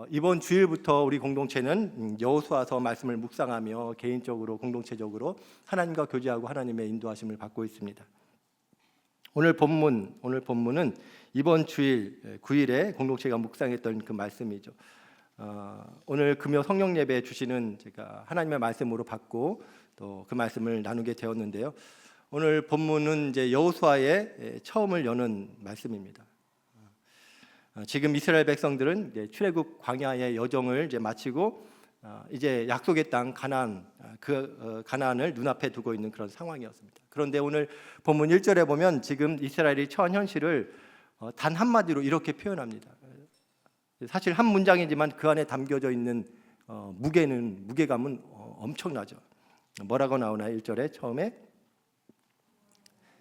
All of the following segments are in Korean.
이번 주일부터 우리 공동체는 여호수아서 말씀을 묵상하며 개인적으로 공동체적으로 하나님과 교제하고 하나님의 인도하심을 받고 있습니다. 오늘 본문은 이번 주일 9일에 공동체가 묵상했던 그 말씀이죠. 오늘 금요 성령 예배 주시는 제가 하나님의 말씀으로 받고 또 그 말씀을 나누게 되었는데요. 오늘 본문은 이제 여호수아의 처음을 여는 말씀입니다. 지금 이스라엘 백성들은 이제 출애굽 광야의 여정을 이제 마치고 이제 약속의 땅 가나안, 가나안을 눈앞에 두고 있는 그런 상황이었습니다. 그런데 오늘 본문 1절에 보면 지금 이스라엘이 처한 현실을 단 한마디로 이렇게 표현합니다. 사실 한 문장이지만 그 안에 담겨져 있는 무게감은 엄청나죠. 뭐라고 나오나요? 1절에 처음에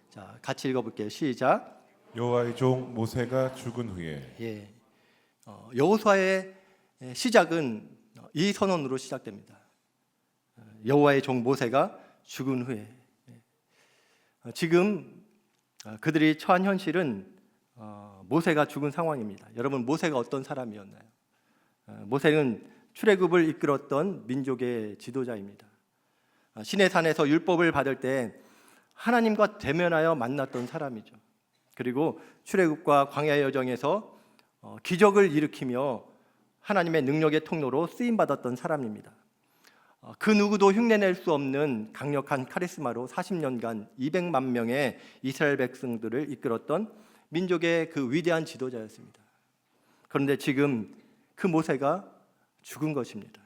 자, 같이 읽어볼게요. 시작. 여호와의 종 모세가 죽은 후에. 여호수아의 시작은 이 선언으로 시작됩니다. 여호와의 종 모세가 죽은 후에. 지금 그들이 처한 현실은 모세가 죽은 상황입니다. 여러분, 모세가 어떤 사람이었나요? 모세는 출애굽을 이끌었던 민족의 지도자입니다. 시내산에서 율법을 받을 때 하나님과 대면하여 만났던 사람이죠. 그리고 출애굽과 광야의 여정에서 기적을 일으키며 하나님의 능력의 통로로 쓰임받았던 사람입니다. 그 누구도 흉내낼 수 없는 강력한 카리스마로 40년간 200만 명의 이스라엘 백성들을 이끌었던 민족의 그 위대한 지도자였습니다. 그런데 지금 그 모세가 죽은 것입니다.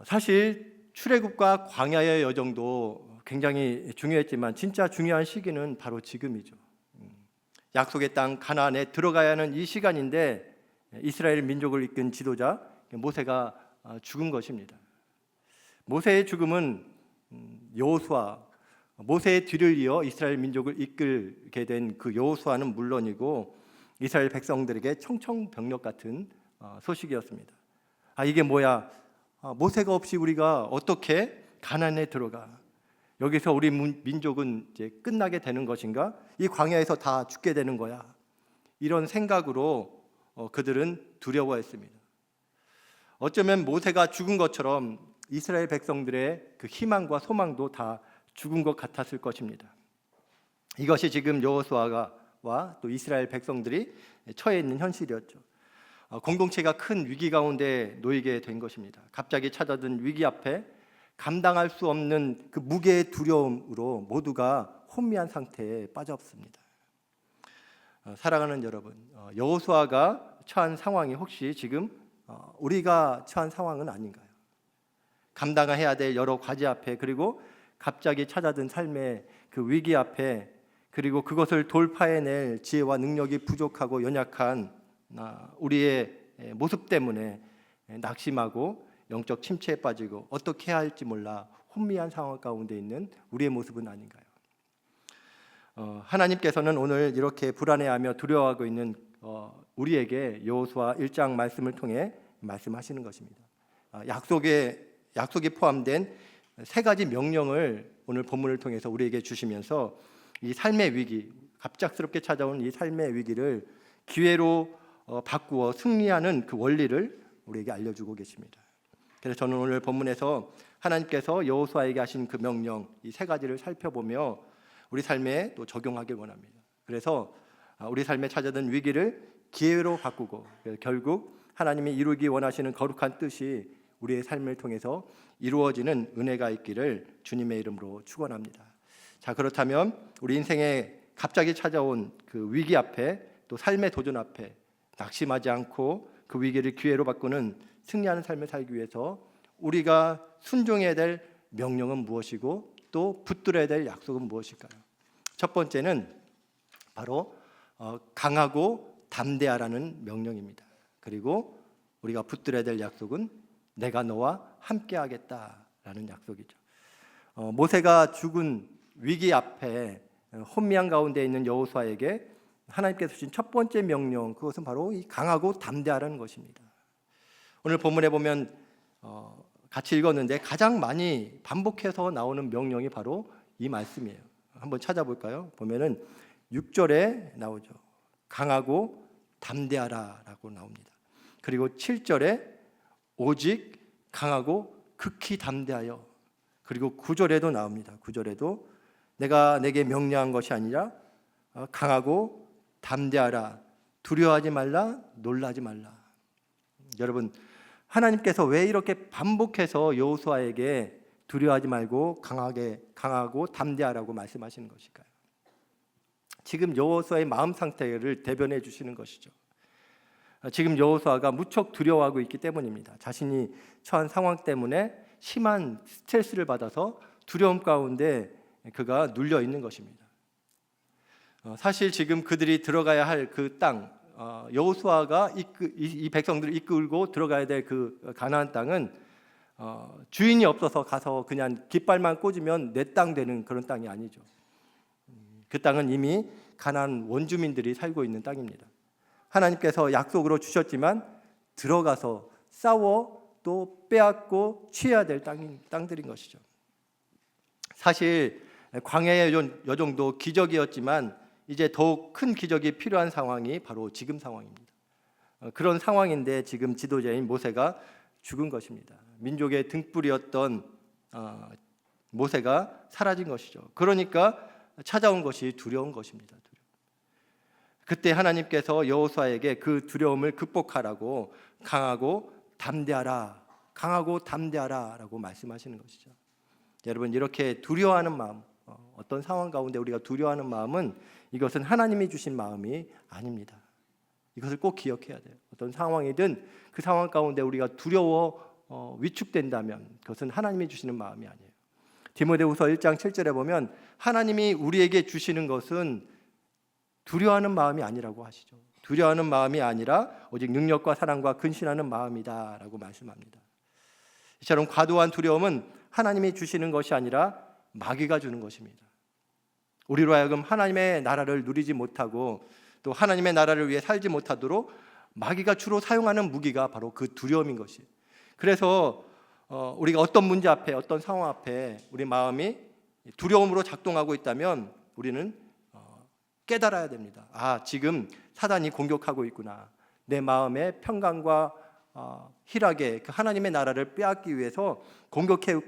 사실 출애굽과 광야의 여정도 굉장히 중요했지만 진짜 중요한 시기는 바로 지금이죠. 약속의 땅 가나안에 들어가야 하는 이 시간인데 이스라엘 민족을 이끈 지도자 모세가 죽은 것입니다. 모세의 죽음은 여호수아, 모세의 뒤를 이어 이스라엘 민족을 이끌게 된 그 여호수아는 물론이고 이스라엘 백성들에게 청천벽력 같은 소식이었습니다. 이게 뭐야? 모세가 없이 우리가 어떻게 가나안에 들어가? 여기서 우리 민족은 이제 끝나게 되는 것인가? 이 광야에서 다 죽게 되는 거야. 이런 생각으로 그들은 두려워했습니다. 어쩌면 모세가 죽은 것처럼 이스라엘 백성들의 그 희망과 소망도 다 죽은 것 같았을 것입니다. 이것이 지금 여호수아와 또 이스라엘 백성들이 처해 있는 현실이었죠. 공동체가 큰 위기 가운데 놓이게 된 것입니다. 갑자기 찾아든 위기 앞에 감당할 수 없는 그 무게의 두려움으로 모두가 혼미한 상태에 빠졌습니다. 사랑하는 여러분, 여호수아가 처한 상황이 혹시 지금 우리가 처한 상황은 아닌가요? 감당해야 될 여러 과제 앞에, 그리고 갑자기 찾아든 삶의 그 위기 앞에, 그리고 그것을 돌파해낼 지혜와 능력이 부족하고 연약한 우리의 모습 때문에 낙심하고 영적 침체에 빠지고 어떻게 해야 할지 몰라 혼미한 상황 가운데 있는 우리의 모습은 아닌가요? 하나님께서는 오늘 이렇게 불안해하며 두려워하고 있는 우리에게 여호수아 1장 말씀을 통해 말씀하시는 것입니다. 약속이 포함된 세 가지 명령을 오늘 본문을 통해서 우리에게 주시면서 이 삶의 위기, 갑작스럽게 찾아온 이 삶의 위기를 기회로 바꾸어 승리하는 그 원리를 우리에게 알려주고 계십니다. 그래서 저는 오늘 본문에서 하나님께서 여호수아에게 하신 그 명령, 이 세 가지를 살펴보며 우리 삶에 또 적용하길 원합니다. 그래서 우리 삶에 찾아든 위기를 기회로 바꾸고 결국 하나님이 이루기 원하시는 거룩한 뜻이 우리의 삶을 통해서 이루어지는 은혜가 있기를 주님의 이름으로 축원합니다. 자, 그렇다면 우리 인생에 갑자기 찾아온 그 위기 앞에, 또 삶의 도전 앞에 낙심하지 않고 그 위기를 기회로 바꾸는 승리하는 삶을 살기 위해서 우리가 순종해야 될 명령은 무엇이고 또 붙들어야 될 약속은 무엇일까요? 첫 번째는 바로 강하고 담대하라는 명령입니다. 그리고 우리가 붙들어야 될 약속은 내가 너와 함께하겠다라는 약속이죠. 모세가 죽은 위기 앞에 혼미한 가운데 있는 여호수아에게 하나님께서 주신 첫 번째 명령, 그것은 바로 이 강하고 담대하라는 것입니다. 오늘 본문에 보면 같이 읽었는데 가장 많이 반복해서 나오는 명령이 바로 이 말씀이에요. 한번 찾아볼까요? 보면은 6절에 나오죠. 강하고 담대하라라고 나옵니다. 그리고 7절에 오직 강하고 극히 담대하여, 그리고 9절에도 나옵니다. 9절에도 내가 내게 명령한 것이 아니라 강하고 담대하라, 두려워하지 말라, 놀라지 말라. 여러분, 하나님께서 왜 이렇게 반복해서 여호수아에게 두려워하지 말고 강하고 담대하라고 말씀하시는 것일까요? 지금 여호수아의 마음 상태를 대변해 주시는 것이죠. 지금 여호수아가 무척 두려워하고 있기 때문입니다. 자신이 처한 상황 때문에 심한 스트레스를 받아서 두려움 가운데 그가 눌려 있는 것입니다. 사실 지금 그들이 들어가야 할 그 땅, 여호수아가 이 백성들을 이끌고 들어가야 될 그 가나안 땅은 주인이 없어서 가서 그냥 깃발만 꽂으면 내 땅 되는 그런 땅이 아니죠. 그 땅은 이미 가나안 원주민들이 살고 있는 땅입니다. 하나님께서 약속으로 주셨지만 들어가서 싸워 또 빼앗고 취해야 될 땅들인 것이죠. 사실 광야의 여정도 기적이었지만 이제 더욱 큰 기적이 필요한 상황이 바로 지금 상황입니다. 그런 상황인데 지금 지도자인 모세가 죽은 것입니다. 민족의 등불이었던 모세가 사라진 것이죠. 그러니까 찾아온 것이 두려운 것입니다. 그때 하나님께서 여호수아에게 그 두려움을 극복하라고 강하고 담대하라라고 말씀하시는 것이죠. 여러분, 이렇게 두려워하는 마음, 어떤 상황 가운데 우리가 두려워하는 마음은 이것은 하나님이 주신 마음이 아닙니다. 이것을 꼭 기억해야 돼요. 어떤 상황이든 그 상황 가운데 우리가 두려워 위축된다면 그것은 하나님이 주시는 마음이 아니에요. 디모데후서 1장 7절에 보면 하나님이 우리에게 주시는 것은 두려워하는 마음이 아니라고 하시죠. 두려워하는 마음이 아니라 오직 능력과 사랑과 근신하는 마음이다라고 말씀합니다. 이처럼 과도한 두려움은 하나님이 주시는 것이 아니라 마귀가 주는 것입니다. 우리로 하여금 하나님의 나라를 누리지 못하고 또 하나님의 나라를 위해 살지 못하도록 마귀가 주로 사용하는 무기가 바로 그 두려움인 것이에요. 그래서 우리가 어떤 문제 앞에, 어떤 상황 앞에 우리 마음이 두려움으로 작동하고 있다면 우리는 깨달아야 됩니다. 지금 사단이 공격하고 있구나. 내 마음의 평강과 희락의 그 하나님의 나라를 빼앗기 위해서 공격해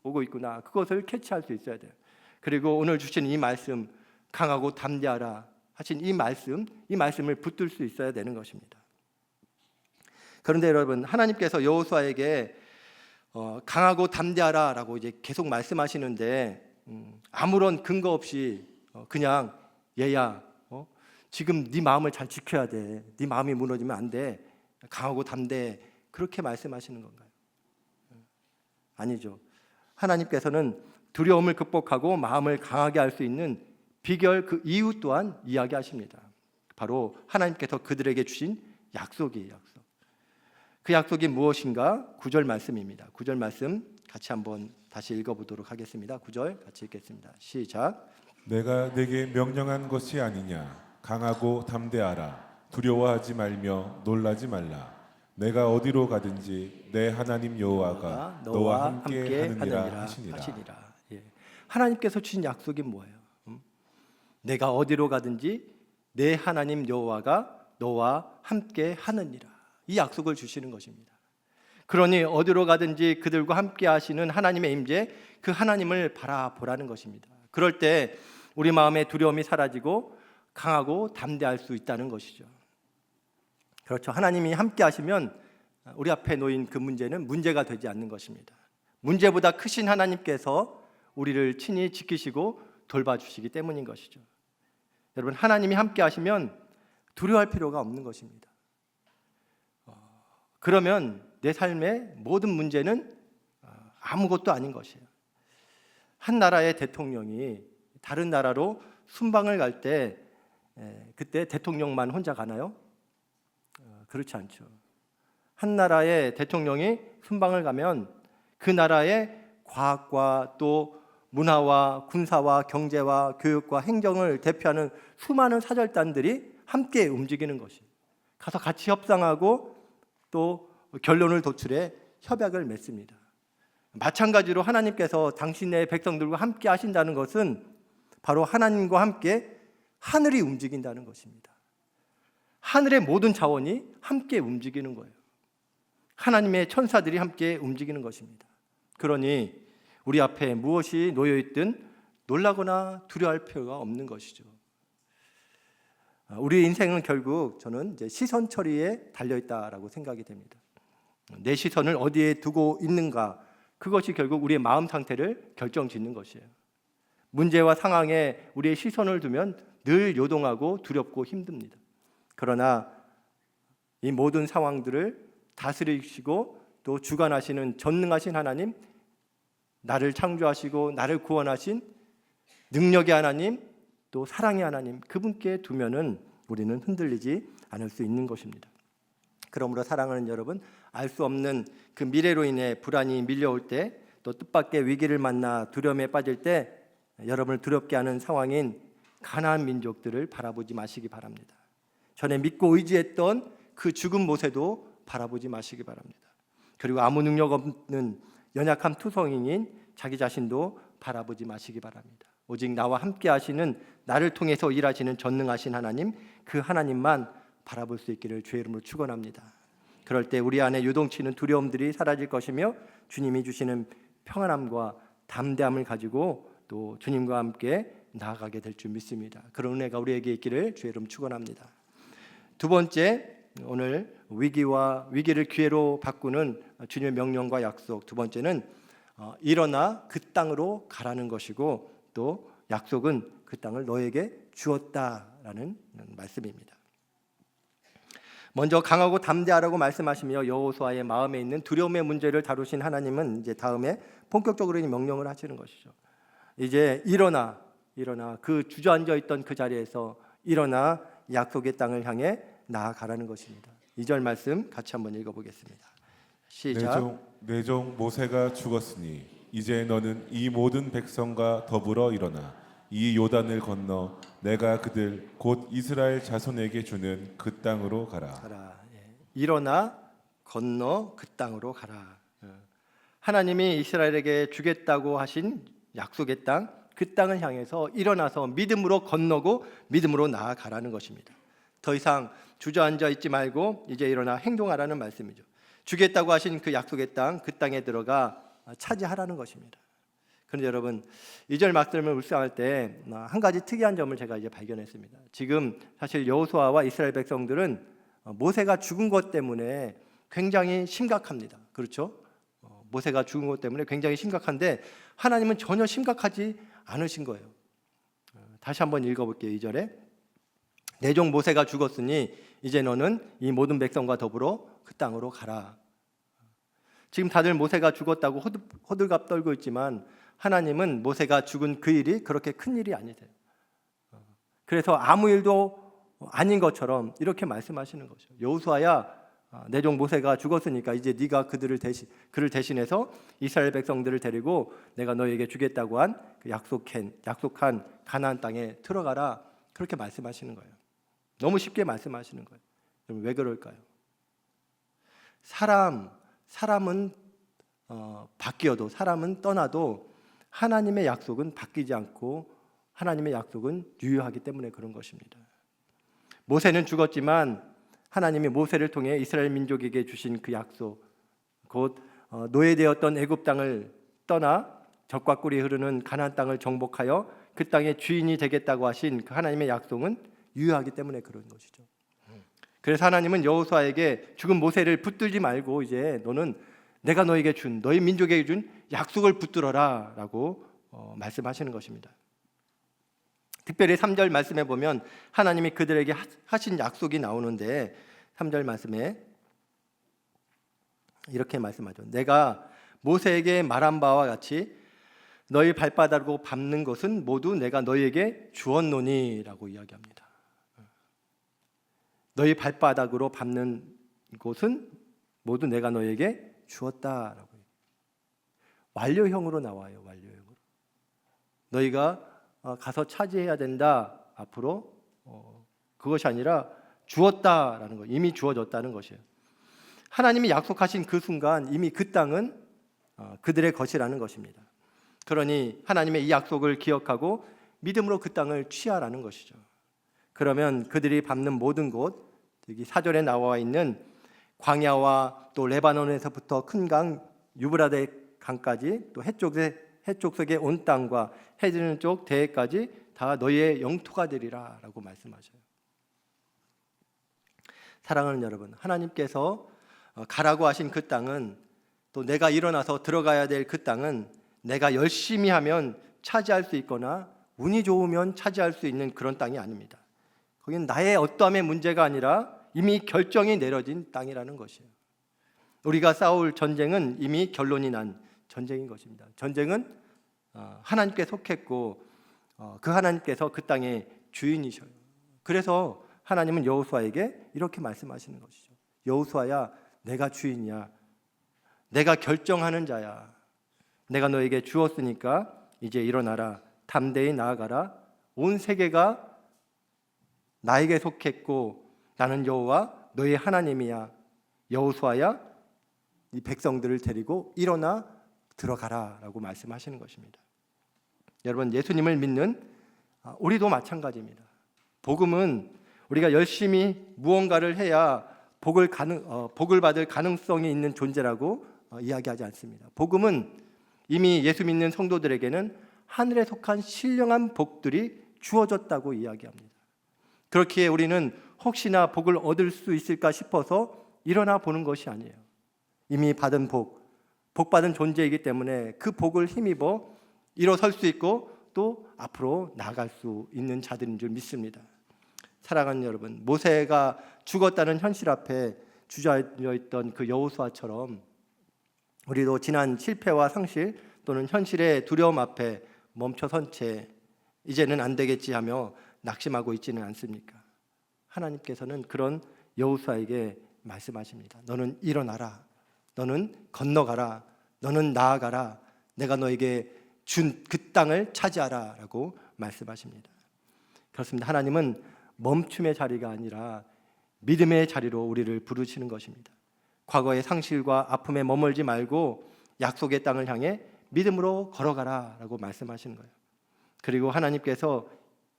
오고 있구나. 그것을 캐치할 수 있어야 돼요. 그리고 오늘 주신 이 말씀, 강하고 담대하라 하신 이 말씀을 붙들 수 있어야 되는 것입니다. 그런데 여러분, 하나님께서 여호수아에게 강하고 담대하라라고 이제 계속 말씀하시는데 아무런 근거 없이 그냥 얘야, 지금 네 마음을 잘 지켜야 돼. 네 마음이 무너지면 안 돼. 강하고 담대해. 그렇게 말씀하시는 건가요? 아니죠. 하나님께서는 두려움을 극복하고 마음을 강하게 할 수 있는 비결, 그 이유 또한 이야기하십니다. 바로 하나님께서 그들에게 주신 약속이에요. 약속. 그 약속이 무엇인가? 9절 말씀입니다. 9절 말씀 같이 한번 다시 읽어보도록 하겠습니다. 9절 같이 읽겠습니다. 시작. 내가 내게 명령한 것이 아니냐. 강하고 담대하라. 두려워하지 말며 놀라지 말라. 내가 어디로 가든지 내 하나님 여호와가 너와 함께 하느니라 하시니라. 예. 하나님께서 주신 약속이 뭐예요? 내가 어디로 가든지 내 하나님 여호와가 너와 함께 하느니라. 이 약속을 주시는 것입니다. 그러니 어디로 가든지 그들과 함께 하시는 하나님의 임재, 그 하나님을 바라보라는 것입니다. 그럴 때 우리 마음의 두려움이 사라지고 강하고 담대할 수 있다는 것이죠. 그렇죠. 하나님이 함께 하시면 우리 앞에 놓인 그 문제는 문제가 되지 않는 것입니다. 문제보다 크신 하나님께서 우리를 친히 지키시고 돌봐주시기 때문인 것이죠. 여러분, 하나님이 함께 하시면 두려워할 필요가 없는 것입니다. 그러면 내 삶의 모든 문제는 아무것도 아닌 것이에요. 한 나라의 대통령이 다른 나라로 순방을 갈 때 그때 대통령만 혼자 가나요? 그렇지 않죠. 한 나라의 대통령이 순방을 가면 그 나라의 과학과 또 문화와 군사와 경제와 교육과 행정을 대표하는 수많은 사절단들이 함께 움직이는 것이, 가서 같이 협상하고 또 결론을 도출해 협약을 맺습니다. 마찬가지로 하나님께서 당신의 백성들과 함께 하신다는 것은 바로 하나님과 함께 하늘이 움직인다는 것입니다. 하늘의 모든 자원이 함께 움직이는 거예요. 하나님의 천사들이 함께 움직이는 것입니다. 그러니 우리 앞에 무엇이 놓여있든 놀라거나 두려워할 필요가 없는 것이죠. 우리 인생은 결국 저는 이제 시선 처리에 달려있다라고 생각이 됩니다. 내 시선을 어디에 두고 있는가, 그것이 결국 우리의 마음 상태를 결정짓는 것이에요. 문제와 상황에 우리의 시선을 두면 늘 요동하고 두렵고 힘듭니다. 그러나 이 모든 상황들을 다스리시고 또 주관하시는 전능하신 하나님, 나를 창조하시고 나를 구원하신 능력의 하나님, 또 사랑의 하나님, 그분께 두면은 우리는 흔들리지 않을 수 있는 것입니다. 그러므로 사랑하는 여러분, 알 수 없는 그 미래로 인해 불안이 밀려올 때, 또 뜻밖의 위기를 만나 두려움에 빠질 때 여러분을 두렵게 하는 상황인 가나안 민족들을 바라보지 마시기 바랍니다. 전에 믿고 의지했던 그 죽은 모세도 바라보지 마시기 바랍니다. 그리고 아무 능력 없는 연약한 투성이인 자기 자신도 바라보지 마시기 바랍니다. 오직 나와 함께 하시는, 나를 통해서 일하시는 전능하신 하나님, 그 하나님만 바라볼 수 있기를 주의 이름으로 축원합니다. 그럴 때 우리 안에 요동치는 두려움들이 사라질 것이며 주님이 주시는 평안함과 담대함을 가지고 또 주님과 함께 나아가게 될 줄 믿습니다. 그런 은혜가 우리에게 있기를 주의 이름 축원합니다. 두 번째, 오늘 위기를 기회로 바꾸는 주님의 명령과 약속. 두 번째는 일어나 그 땅으로 가라는 것이고, 또 약속은 그 땅을 너에게 주었다라는 말씀입니다. 먼저 강하고 담대하라고 말씀하시며 여호수아의 마음에 있는 두려움의 문제를 다루신 하나님은 이제 다음에 본격적으로 명령을 하시는 것이죠. 이제 일어나 그 주저앉아 있던 그 자리에서 일어나 약속의 땅을 향해 나아가라는 것입니다. 2절 말씀 같이 한번 읽어보겠습니다. 시작. 내 종 모세가 죽었으니 이제 너는 이 모든 백성과 더불어 일어나 이 요단을 건너 내가 그들 곧 이스라엘 자손에게 주는 그 땅으로 가라. 일어나 건너 그 땅으로 가라. 하나님이 이스라엘에게 주겠다고 하신 약속의 땅, 그 땅을 향해서 일어나서 믿음으로 건너고 믿음으로 나아가라는 것입니다. 더 이상 주저앉아 있지 말고 이제 일어나 행동하라는 말씀이죠. 주겠다고 하신 그 약속의 땅, 그 땅에 들어가 차지하라는 것입니다. 그런데 여러분, 2절 말씀을 묵상할 때 한 가지 특이한 점을 제가 이제 발견했습니다. 지금 사실 여호수아와 이스라엘 백성들은 모세가 죽은 것 때문에 굉장히 심각합니다. 그렇죠? 모세가 죽은 것 때문에 굉장히 심각한데 하나님은 전혀 심각하지 않으신 거예요. 다시 한번 읽어볼게요. 2절에 내 종 모세가 죽었으니 이제 너는 이 모든 백성과 더불어 그 땅으로 가라. 지금 다들 모세가 죽었다고 호들갑 떨고 있지만 하나님은 모세가 죽은 그 일이 그렇게 큰 일이 아니세요. 그래서 아무 일도 아닌 것처럼 이렇게 말씀하시는 거죠. 여호수아야, 내 종 모세가 죽었으니까 이제 네가 그를 대신해서 이스라엘 백성들을 데리고 내가 너에게 주겠다고 한 그 약속한 가나안 땅에 들어가라. 그렇게 말씀하시는 거예요. 너무 쉽게 말씀하시는 거예요. 그럼 왜 그럴까요? 사람은 바뀌어도, 사람은 떠나도 하나님의 약속은 바뀌지 않고 하나님의 약속은 유효하기 때문에 그런 것입니다. 모세는 죽었지만 하나님이 모세를 통해 이스라엘 민족에게 주신 그 약속, 곧 노예되었던 애굽 땅을 떠나 젖과 꿀이 흐르는 가나안 땅을 정복하여 그 땅의 주인이 되겠다고 하신 그 하나님의 약속은 유효하기 때문에 그런 것이죠. 그래서 하나님은 여호수아에게 죽은 모세를 붙들지 말고 이제 너는 내가 너에게 준, 너희 민족에게 준 약속을 붙들어라 라고 말씀하시는 것입니다. 특별히 3절 말씀에 보면 하나님이 그들에게 하신 약속이 나오는데 3절 말씀에 이렇게 말씀하죠. 내가 모세에게 말한 바와 같이 너희 발바닥으로 밟는 것은 모두 내가 너희에게 주었노니 라고 이야기합니다. 너희 발바닥으로 밟는 곳은 모두 내가 너희에게 주었다라고. 완료형으로 나와요. 완료형으로. 너희가 가서 차지해야 된다. 앞으로 그것이 아니라 주었다라는 거, 이미 주어졌다는 것이에요. 하나님이 약속하신 그 순간 이미 그 땅은 그들의 것이라는 것입니다. 그러니 하나님의 이 약속을 기억하고 믿음으로 그 땅을 취하라는 것이죠. 그러면 그들이 밟는 모든 곳, 여기 4절에 나와 있는 광야와 또 레바논에서부터 큰 강 유브라데 강까지 또 해쪽 속의 온 땅과 해지는 쪽 대해까지 다 너희의 영토가 되리라라고 말씀하셔요. 사랑하는 여러분, 하나님께서 가라고 하신 그 땅은, 또 내가 일어나서 들어가야 될 그 땅은 내가 열심히 하면 차지할 수 있거나 운이 좋으면 차지할 수 있는 그런 땅이 아닙니다. 거기는 나의 어떠함의 문제가 아니라 이미 결정이 내려진 땅이라는 것이에요. 우리가 싸울 전쟁은 이미 결론이 난 전쟁인 것입니다. 전쟁은 하나님께 속했고 그 하나님께서 그 땅의 주인이셔요. 그래서 하나님은 여호수아에게 이렇게 말씀하시는 것이죠. 여호수아야, 내가 주인이야. 내가 결정하는 자야. 내가 너에게 주었으니까 이제 일어나라. 담대히 나아가라. 온 세계가 나에게 속했고 나는 여호와 너의 하나님이야. 여호수아야, 이 백성들을 데리고 일어나 들어가라 라고 말씀하시는 것입니다. 여러분, 예수님을 믿는 우리도 마찬가지입니다. 복음은 우리가 열심히 무언가를 해야 복을 받을 가능성이 있는 존재라고 이야기하지 않습니다. 복음은 이미 예수 믿는 성도들에게는 하늘에 속한 신령한 복들이 주어졌다고 이야기합니다. 그렇기에 우리는 혹시나 복을 얻을 수 있을까 싶어서 일어나 보는 것이 아니에요. 이미 받은 복 받은 존재이기 때문에 그 복을 힘입어 일어설 수 있고 또 앞으로 나아갈 수 있는 자들인 줄 믿습니다. 사랑하는 여러분, 모세가 죽었다는 현실 앞에 주저앉아 있던 그 여호수아처럼 우리도 지난 실패와 상실 또는 현실의 두려움 앞에 멈춰선 채 이제는 안 되겠지 하며 낙심하고 있지는 않습니까? 하나님께서는 그런 여호수아에게 말씀하십니다. 너는 일어나라. 너는 건너가라. 너는 나아가라. 내가 너에게 준 그 땅을 차지하라 라고 말씀하십니다. 그렇습니다. 하나님은 멈춤의 자리가 아니라 믿음의 자리로 우리를 부르시는 것입니다. 과거의 상실과 아픔에 머물지 말고 약속의 땅을 향해 믿음으로 걸어가라 라고 말씀하시는 거예요. 그리고 하나님께서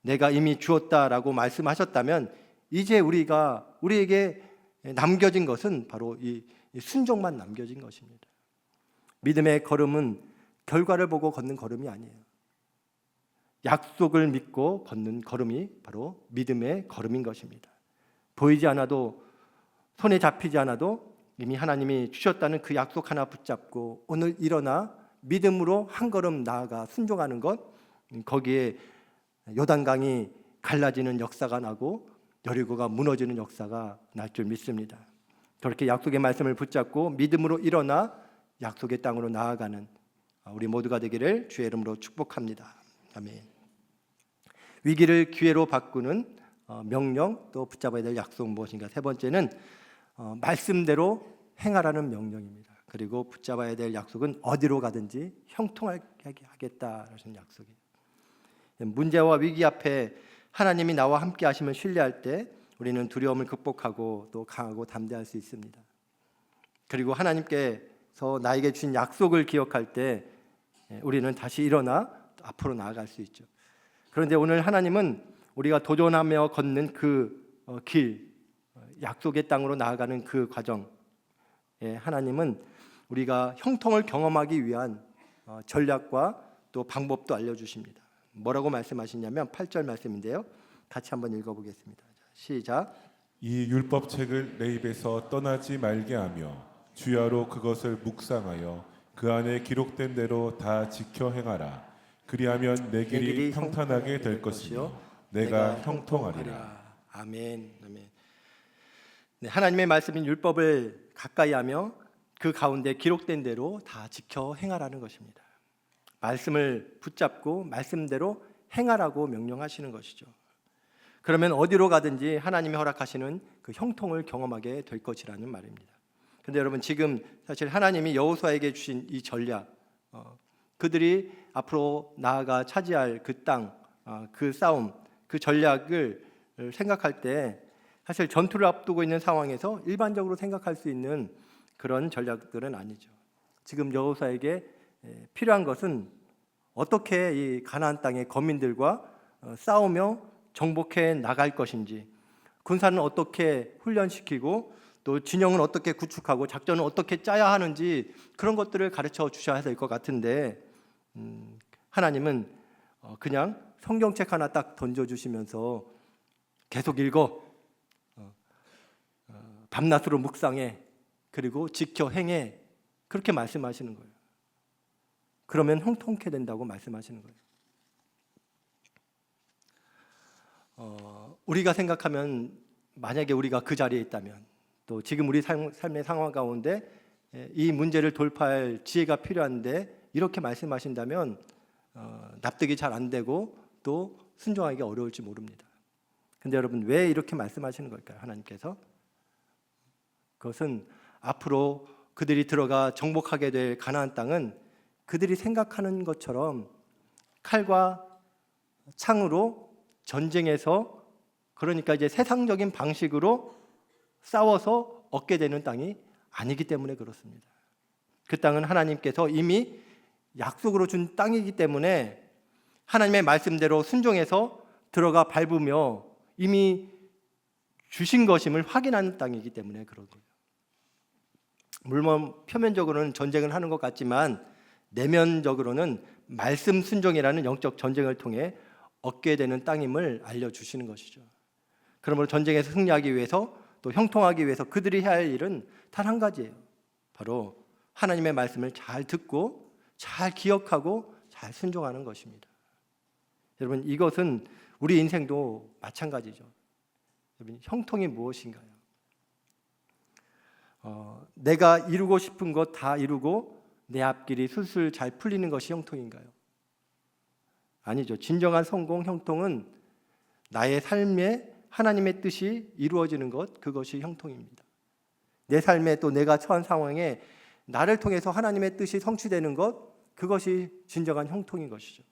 내가 이미 주었다라고 말씀하셨다면 이제 우리에게 남겨진 것은 바로 이 순종만 남겨진 것입니다. 믿음의 걸음은 결과를 보고 걷는 걸음이 아니에요. 약속을 믿고 걷는 걸음이 바로 믿음의 걸음인 것입니다. 보이지 않아도, 손에 잡히지 않아도 이미 하나님이 주셨다는 그 약속 하나 붙잡고 오늘 일어나 믿음으로 한 걸음 나아가 순종하는 것, 거기에 요단강이 갈라지는 역사가 나고 여리고가 무너지는 역사가 날 줄 믿습니다. 그렇게 약속의 말씀을 붙잡고 믿음으로 일어나 약속의 땅으로 나아가는 우리 모두가 되기를 주의 이름으로 축복합니다. 아멘. 위기를 기회로 바꾸는 명령, 또 붙잡아야 될 약속 무엇인가? 세 번째는 말씀대로 행하라는 명령입니다. 그리고 붙잡아야 될 약속은 어디로 가든지 형통하게 하겠다라는 약속이에요. 문제와 위기 앞에 하나님이 나와 함께 하시면 신뢰할 때 우리는 두려움을 극복하고 또 강하고 담대할 수 있습니다. 그리고 하나님께서 나에게 주신 약속을 기억할 때 우리는 다시 일어나 앞으로 나아갈 수 있죠. 그런데 오늘 하나님은 우리가 도전하며 걷는 그 길, 약속의 땅으로 나아가는 그 과정, 하나님은 우리가 형통을 경험하기 위한 전략과 또 방법도 알려주십니다. 뭐라고 말씀하시냐면 8절 말씀인데요. 같이 한번 읽어보겠습니다. 시작. 이 율법책을 내 입에서 떠나지 말게 하며 주야로 그것을 묵상하여 그 안에 기록된 대로 다 지켜 행하라. 그리하면 내 길이 평탄하게 될 것이요 내가 형통하리라. 아멘. 아멘. 네, 하나님의 말씀인 율법을 가까이 하며 그 가운데 기록된 대로 다 지켜 행하라는 것입니다. 말씀을 붙잡고 말씀대로 행하라고 명령하시는 것이죠. 그러면 어디로 가든지 하나님이 허락하시는 그 형통을 경험하게 될 것이라는 말입니다. 그런데 여러분, 지금 사실 하나님이 여호수아에게 주신 이 전략, 그들이 앞으로 나아가 차지할 그 땅, 그 싸움, 그 전략을 생각할 때 사실 전투를 앞두고 있는 상황에서 일반적으로 생각할 수 있는 그런 전략들은 아니죠. 지금 여호수아에게 필요한 것은 어떻게 이 가나안 땅의 거민들과 싸우며 정복해 나갈 것인지, 군사는 어떻게 훈련시키고 또 진영은 어떻게 구축하고 작전은 어떻게 짜야 하는지 그런 것들을 가르쳐 주셔야 될 것 같은데 하나님은 그냥 성경책 하나 딱 던져주시면서 계속 읽어, 밤낮으로 묵상해, 그리고 지켜 행해, 그렇게 말씀하시는 거예요. 그러면 형통케 된다고 말씀하시는 거예요. 우리가 생각하면 만약에 우리가 그 자리에 있다면 또 지금 우리 삶의 상황 가운데 이 문제를 돌파할 지혜가 필요한데 이렇게 말씀하신다면 납득이 잘 안 되고 또 순종하기 어려울지 모릅니다. 근데 여러분, 왜 이렇게 말씀하시는 걸까요? 하나님께서 그것은 앞으로 그들이 들어가 정복하게 될 가나안 땅은 그들이 생각하는 것처럼 칼과 창으로 전쟁에서, 그러니까 이제 세상적인 방식으로 싸워서 얻게 되는 땅이 아니기 때문에 그렇습니다. 그 땅은 하나님께서 이미 약속으로 준 땅이기 때문에 하나님의 말씀대로 순종해서 들어가 밟으며 이미 주신 것임을 확인하는 땅이기 때문에 그런 거예요. 물론 표면적으로는 전쟁을 하는 것 같지만 내면적으로는 말씀 순종이라는 영적 전쟁을 통해 얻게 되는 땅임을 알려주시는 것이죠. 그러므로 전쟁에서 승리하기 위해서 또 형통하기 위해서 그들이 해야 할 일은 단 한 가지예요. 바로 하나님의 말씀을 잘 듣고 잘 기억하고 잘 순종하는 것입니다. 여러분, 이것은 우리 인생도 마찬가지죠. 여러분, 형통이 무엇인가요? 내가 이루고 싶은 것 다 이루고 내 앞길이 술술 잘 풀리는 것이 형통인가요? 아니죠. 진정한 성공, 형통은 나의 삶에 하나님의 뜻이 이루어지는 것, 그것이 형통입니다. 내 삶에 또 내가 처한 상황에 나를 통해서 하나님의 뜻이 성취되는 것, 그것이 진정한 형통인 것이죠.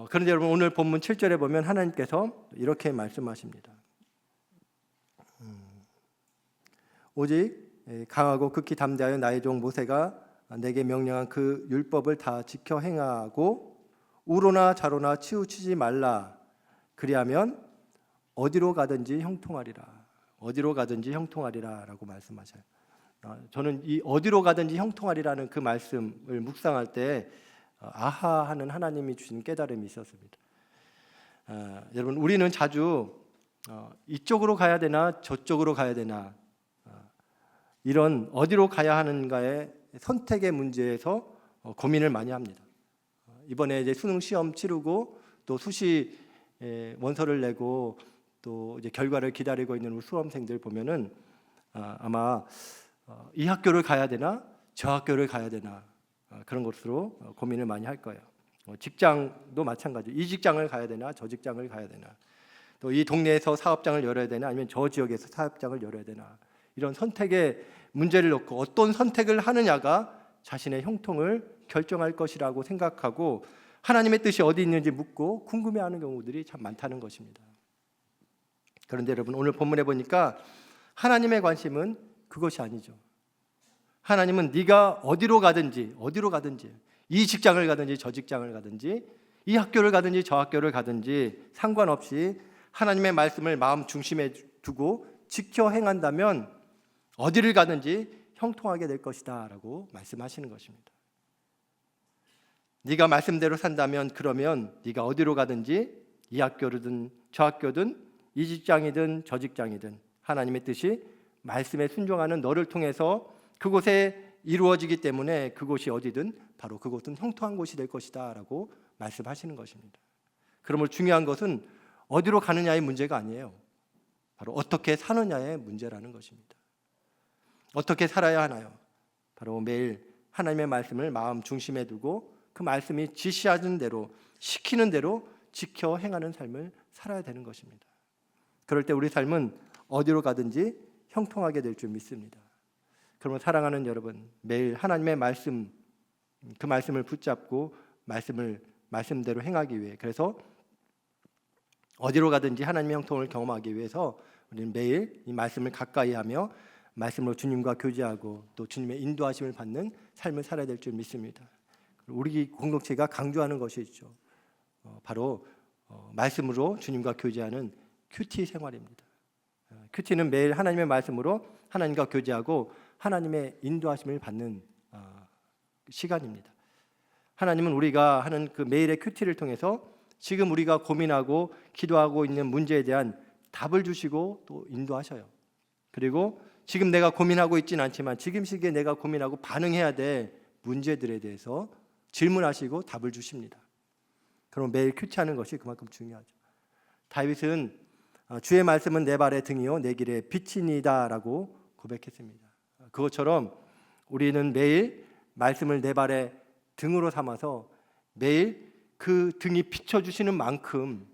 그런데 여러분, 오늘 본문 7절에 보면 하나님께서 이렇게 말씀하십니다. 오직 강하고 극히 담대하여 나의 종 모세가 내게 명령한 그 율법을 다 지켜 행하고 우로나 좌로나 치우치지 말라. 그리하면 어디로 가든지 형통하리라. 어디로 가든지 형통하리라 라고 말씀하셔요. 저는 이 어디로 가든지 형통하리라는 그 말씀을 묵상할 때 아하 하는 하나님이 주신 깨달음이 있었습니다. 여러분, 우리는 자주 이쪽으로 가야 되나 저쪽으로 가야 되나 이런 어디로 가야 하는가의 선택의 문제에서 고민을 많이 합니다. 이번에 이제 수능 시험 치르고 또 수시 원서를 내고 또 이제 결과를 기다리고 있는 우리 수험생들 보면은 아마 이 학교를 가야 되나 저 학교를 가야 되나 그런 것으로 고민을 많이 할 거예요. 직장도 마찬가지. 이 직장을 가야 되나 저 직장을 가야 되나, 또 이 동네에서 사업장을 열어야 되나 아니면 저 지역에서 사업장을 열어야 되나, 이런 선택의 문제를 놓고 어떤 선택을 하느냐가 자신의 형통을 결정할 것이라고 생각하고 하나님의 뜻이 어디 있는지 묻고 궁금해하는 경우들이 참 많다는 것입니다. 그런데 여러분, 오늘 본문에 보니까 하나님의 관심은 그것이 아니죠. 하나님은 네가 어디로 가든지 이 직장을 가든지 저 직장을 가든지 이 학교를 가든지 저 학교를 가든지 상관없이 하나님의 말씀을 마음 중심에 두고 지켜 행한다면 어디를 가든지 형통하게 될 것이다 라고 말씀하시는 것입니다. 네가 말씀대로 산다면 그러면 네가 어디로 가든지 이 학교든 저 학교든 이 직장이든 저 직장이든 하나님의 뜻이 말씀에 순종하는 너를 통해서 그곳에 이루어지기 때문에 그곳이 어디든 바로 그곳은 형통한 곳이 될 것이다 라고 말씀하시는 것입니다. 그러므로 중요한 것은 어디로 가느냐의 문제가 아니에요. 바로 어떻게 사느냐의 문제라는 것입니다. 어떻게 살아야 하나요? 바로 매일 하나님의 말씀을 마음 중심에 두고 그 말씀이 지시하는 대로 시키는 대로 지켜 행하는 삶을 살아야 되는 것입니다. 그럴 때 우리 삶은 어디로 가든지 형통하게 될 줄 믿습니다. 그러면 사랑하는 여러분, 매일 하나님의 말씀, 그 말씀을 붙잡고 말씀대로 행하기 위해, 그래서 어디로 가든지 하나님의 형통을 경험하기 위해서 우리는 매일 이 말씀을 가까이 하며 말씀으로 주님과 교제하고 또 주님의 인도하심을 받는 삶을 살아야 될 줄 믿습니다. 우리 공동체가 강조하는 것이 있죠. 바로 말씀으로 주님과 교제하는 큐티 생활입니다. 큐티는 매일 하나님의 말씀으로 하나님과 교제하고 하나님의 인도하심을 받는 시간입니다. 하나님은 우리가 하는 그 매일의 큐티를 통해서 지금 우리가 고민하고 기도하고 있는 문제에 대한 답을 주시고 또 인도하셔요. 그리고 지금 내가 고민하고 있지는 않지만 지금 시기에 내가 고민하고 반응해야 될 문제들에 대해서 질문하시고 답을 주십니다. 그럼 매일 큐티하는 것이 그만큼 중요하죠. 다윗은 주의 말씀은 내 발의 등이요 내 길의 빛이니다라고 고백했습니다. 그것처럼 우리는 매일 말씀을 내 발의 등으로 삼아서 매일 그 등이 비춰주시는 만큼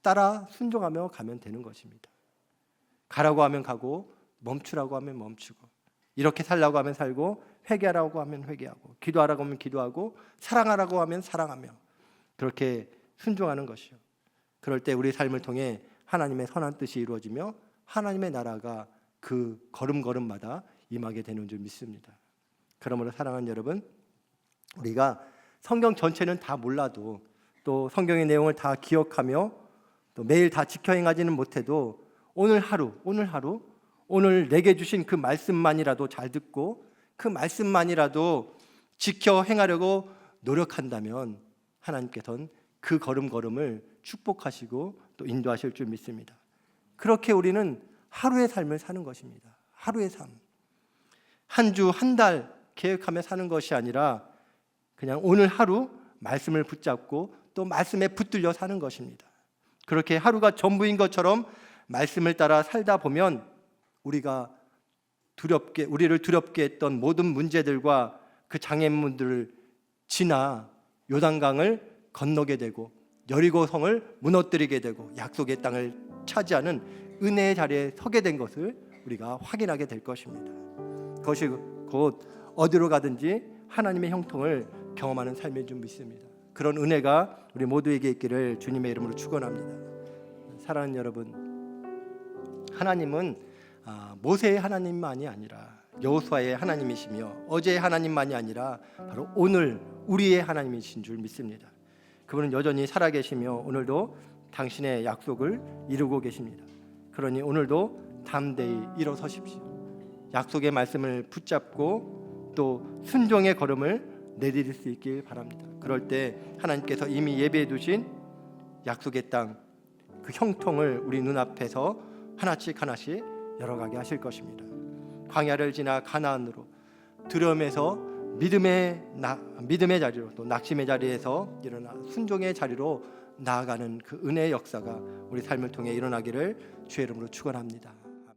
따라 순종하며 가면 되는 것입니다. 가라고 하면 가고 멈추라고 하면 멈추고 이렇게 살라고 하면 살고 회개하라고 하면 회개하고 기도하라고 하면 기도하고 사랑하라고 하면 사랑하며 그렇게 순종하는 것이요. 그럴 때 우리 삶을 통해 하나님의 선한 뜻이 이루어지며 하나님의 나라가 그 걸음걸음마다 임하게 되는 줄 믿습니다. 그러므로 사랑하는 여러분, 우리가 성경 전체는 다 몰라도 또 성경의 내용을 다 기억하며 또 매일 다 지켜 행하지는 못해도 오늘 하루 오늘 내게 주신 그 말씀만이라도 잘 듣고 그 말씀만이라도 지켜 행하려고 노력한다면 하나님께서는 그 걸음걸음을 축복하시고 또 인도하실 줄 믿습니다. 그렇게 우리는 하루의 삶을 사는 것입니다. 하루의 삶. 한 주, 한 달 계획하며 사는 것이 아니라 그냥 오늘 하루 말씀을 붙잡고 또 말씀에 붙들려 사는 것입니다. 그렇게 하루가 전부인 것처럼 말씀을 따라 살다 보면 우리를 두렵게 했던 모든 문제들과 그 장애물들을 지나 요단강을 건너게 되고 여리고성을 무너뜨리게 되고 약속의 땅을 차지하는 은혜의 자리에 서게 된 것을 우리가 확인하게 될 것입니다. 그것이 곧 어디로 가든지 하나님의 형통을 경험하는 삶인 줄 믿습니다. 그런 은혜가 우리 모두에게 있기를 주님의 이름으로 축원합니다. 사랑하는 여러분, 하나님은 모세의 하나님만이 아니라 여호수아의 하나님이시며 어제의 하나님만이 아니라 바로 오늘 우리의 하나님이신 줄 믿습니다. 그분은 여전히 살아계시며 오늘도 당신의 약속을 이루고 계십니다. 그러니 오늘도 담대히 일어서십시오. 약속의 말씀을 붙잡고 또 순종의 걸음을 내디딜 수 있길 바랍니다. 그럴 때 하나님께서 이미 예비해 두신 약속의 땅, 그 형통을 우리 눈앞에서 하나씩 열어가게 하실 것입니다. 광야를 지나 가나안으로 두려움에서 믿음의 자리로 또 낙심의 자리에서 일어나 순종의 자리로 나아가는 그 은혜의 역사가 우리 삶을 통해 일어나기를 주의 이름으로 축원합니다.